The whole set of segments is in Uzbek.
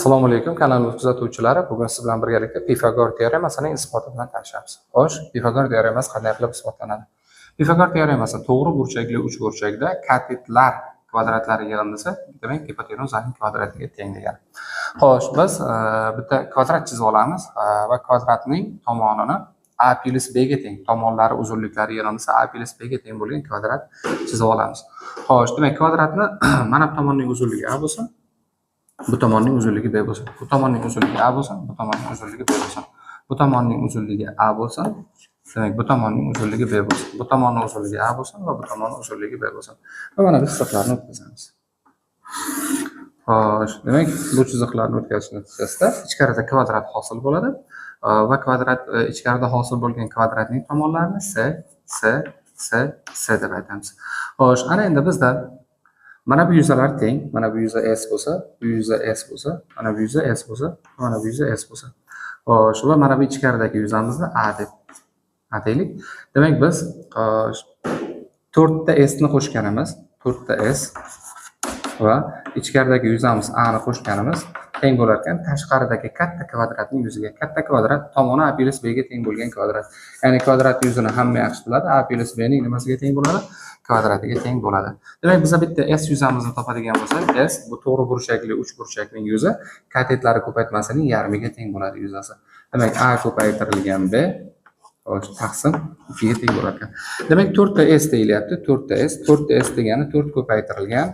Assalomu alaykum kanalimiz kuzatuvchilari. Bugun siz bilan birgalikda Pifagor teoremasining isboti bilan tanishamiz. Xo'sh, Pifagor teoremasi qanday qilib isbotlanadi? Pifagor teoremasi to'g'ri burchakli uchburchakda katetlar kvadratlari yig'indisi, demak gipotenuzaning kvadratiga teng degani. Xo'sh, biz bitta kvadrat chizib olamiz va kvadratning tomonini a plus b ga teng, tomonlari uzunliklari yig'indisi a plus b ga teng bo'lgan kvadrat chizib olamiz. Xo'sh, demak kvadratni mana bu tomonning uzunligi a bo'lsin. Bu tomonning uzunligi b bo'lsin. Bu tomonning uzunligi a bo'lsin, bu tomonning uzunligi b bo'lsin. Bu tomonning uzunligi a bo'lsin. Demak, bu tomonning uzunligi b bo'lsin. Bu tomonning uzunligi a bo'lsin va bu tomonning uzunligi b bo'lsin. Va mana bu chiziqlarni o'tkazamiz. Xo'sh, demak, bu chiziqlarni o'tkazish natijasida ichkarida kvadrat hosil bo'ladi va kvadrat ichkarida hosil bo'lgan kvadratning tomonlarini s deb aytamiz. Xo'sh, ana endi bizda mana bu yuzalar teng, mana bu yuza s bo'lsa, bu yuza s bo'lsa, mana bu yuza s bo'lsa, mana bu yuza s bo'lsa. Xo'sh, va mana bu ichkaridagi yuzamizni a deb ataylik. Demak, biz 4 ta s ni qo'shganimiz, 4 ta s va ichkaridagi yuzamiz a ni qo'shganimiz teng bo'lar ekan tashqaridagi katta kvadratning yuziga. Katta kvadrat tomoni a plus b ga teng bo'lgan kvadrat. Ya'ni kvadrat yuzini hamma yaxshi biladi. A plus b ning nimasiga teng bo'ladi? Kvadratiga teng bo'ladi. Demak, biz bitta s yuzamizni topadigan bo'lsak, s bu to'g'ri burchakli uchburchakning yuzi katetlari ko'paytmasining yarmiga teng bo'ladi yuzasi. Demak, a ko'paytirilgan b taqsim 2 ga teng bo'lar ekan. Demak, 4 ta s deyilyapti. 4 ta s degani 4 ko'paytirilgan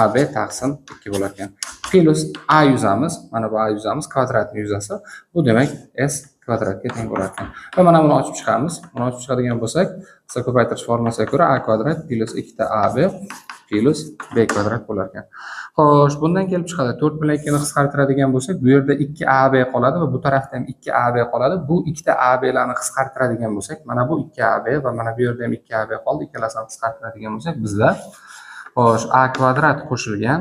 ab taqsim 2 bo'lar ekan. Plus a yuzamiz, mana bu a yuzamiz kvadratning yuzasi. Bu demak s kvadratga teng bo'lar ekan. Va mana buni ochib chiqamiz. Buni ochib chiqadigan bo'lsak, qisqa ko'paytirish formulasiga ko'ra a kvadrat plus 2 ta ab plus b kvadrat bo'lar ekan. Xo'sh, bundan kelib chiqadi 4 bilan 2 ni qisqartiradigan bo'lsak, bu yerda 2ab qoladi va bu tarafda ham 2ab qoladi. Bu ikkita ablarni qisqartiradigan bo'lsak, mana bu 2ab va mana bu yerda ham 2ab qoldi. Ikkalasini qisqartiradigan bo'lsak, bizda xo'sh, a kvadrat qo'shilgan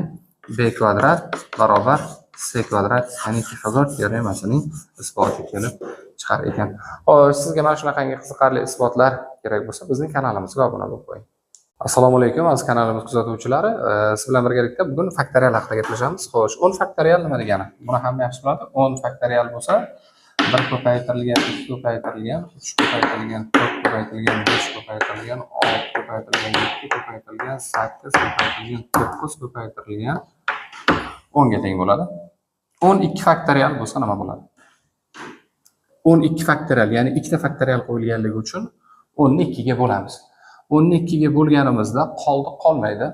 b kvadrat barobar c kvadrat, ya'ni Pifagor teoremasining isboti kelib chiqar ekan. Xo'sh, sizga mana shunaqangi qiziqarli isbotlar kerak bo'lsa, bizning kanalimizga obuna bo'lib qo'ying. Assalomu alaykum aziz kanalimiz kuzatuvchilari. Siz bilan birgalikda bugun faktorial haqida gaplashamiz. Xo'sh, 10 faktorial nima degani? Buni hamma yaxshi biladi. 10 faktorial bo'lsa, 1 ko'paytirilgan, 2 ko'paytirilgan, 3 ko'paytirilgan, 4 ko'paytirilgan, 5 ko'paytirilgan, 6 ko'paytirilgan, 7 ko'paytirilgan, 8 ko'paytirilgan, 9 ko'paytirilgan 10 ga teng bo'ladi. 12 faktorial bo'lsa nima bo'ladi? 12 faktorial, ya'ni ikkita faktorial qo'yilganligi uchun 10 ni 2 ga bo'lamiz. 10 ni 2 ga bo'lganimizda qoldi qolmaydi.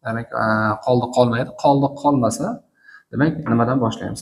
Demak, qoldi qolmaydi. Qoldi qolmasa, demak nimadan boshlaymiz?